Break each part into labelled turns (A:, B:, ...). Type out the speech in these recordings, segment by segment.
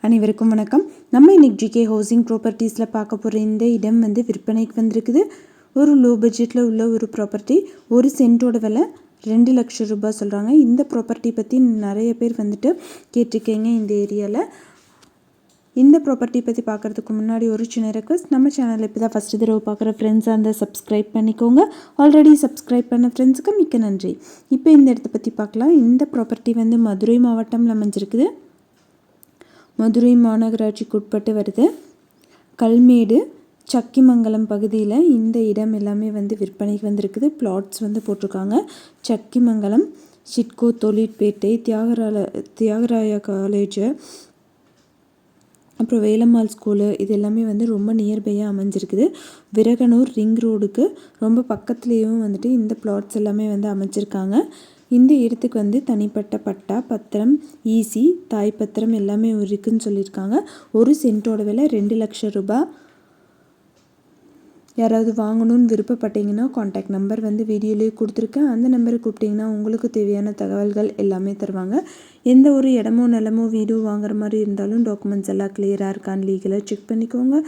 A: அனைவருக்கும் வணக்கம். நம்ம இன்னைக்கு ஜிகே ஹவுசிங் ப்ராப்பர்ட்டிஸில் பார்க்க போகிற இந்த இடம் விற்பனைக்கு வந்திருக்குது. ஒரு லோ பட்ஜெட்டில் உள்ள ஒரு ப்ராப்பர்ட்டி. ஒரு சென்ட்டோட விலை 2 லட்சம் ரூபாய் சொல்கிறாங்க. இந்த ப்ராப்பர்ட்டி பற்றி நிறைய பேர் கேட்டிருக்கீங்க. இந்த ஏரியாவில் இந்த ப்ராப்பர்ட்டி பற்றி பார்க்குறதுக்கு முன்னாடி ஒரு சின்ன ரெக்வஸ்ட், நம்ம சேனலில் இப்போ தான் ஃபஸ்ட்டு தடவை பார்க்குற ஃப்ரெண்ட்ஸாக இருந்தால் சப்ஸ்கிரைப் பண்ணிக்கோங்க. ஆல்ரெடி சப்ஸ்கிரைப் பண்ண ஃப்ரெண்ட்ஸுக்கு மிக்க நன்றி. இப்போ இந்த இடத்த பற்றி பார்க்கலாம். இந்த ப்ராப்பர்ட்டி மதுரை மாவட்டம்ல அமைஞ்சிருக்குது. மதுரை மாநகராட்சிக்கு உட்பட்டு வருது. கல்மேடு சக்கிமங்கலம் பகுதியில் இந்த இடம் எல்லாமே விற்பனைக்கு வந்திருக்குது. பிளாட்ஸ் போட்டிருக்காங்க. சக்கிமங்கலம் சிட்கோ தொழிற்பேட்டை, தியாகராய காலேஜு, அப்புறம் வேலம்மாள் ஸ்கூலு, இது எல்லாமே ரொம்ப நியர்பையாக அமைஞ்சிருக்குது. விரகனூர் ரிங் ரோடுக்கு ரொம்ப பக்கத்துலேயும் இந்த பிளாட்ஸ் எல்லாமே அமைச்சிருக்காங்க. இந்த இடத்துக்கு தனிப்பட்ட பட்டா பத்திரம், ஈசி, தாய் பத்திரம் எல்லாமே இருக்குன்னு சொல்லியிருக்காங்க. ஒரு சென்ட்டோட விலை 2 லட்சம் ரூபாய். யாராவது வாங்கணும்னு விருப்பப்பட்டீங்கன்னா காண்டாக்ட் நம்பர் வீடியோலேயே கொடுத்துருக்கேன். அந்த நம்பரை கூப்பிட்டிங்கன்னா உங்களுக்கு தேவையான தகவல்கள் எல்லாமே தருவாங்க. எந்த ஒரு இடமோ நிலமோ வீடோ வாங்குற மாதிரி இருந்தாலும் டாக்குமெண்ட்ஸ் எல்லாம் கிளியராக இருக்கான்னு லீகலாக செக் பண்ணிக்கோங்க.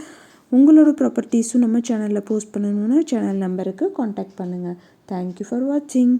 A: உங்களோட ப்ராப்பர்ட்டிஸும் நம்ம சேனலில் போஸ்ட் பண்ணணுன்னா சேனல் நம்பருக்கு காண்டாக்ட் பண்ணுங்கள். தேங்க்யூ ஃபார் வாட்சிங்.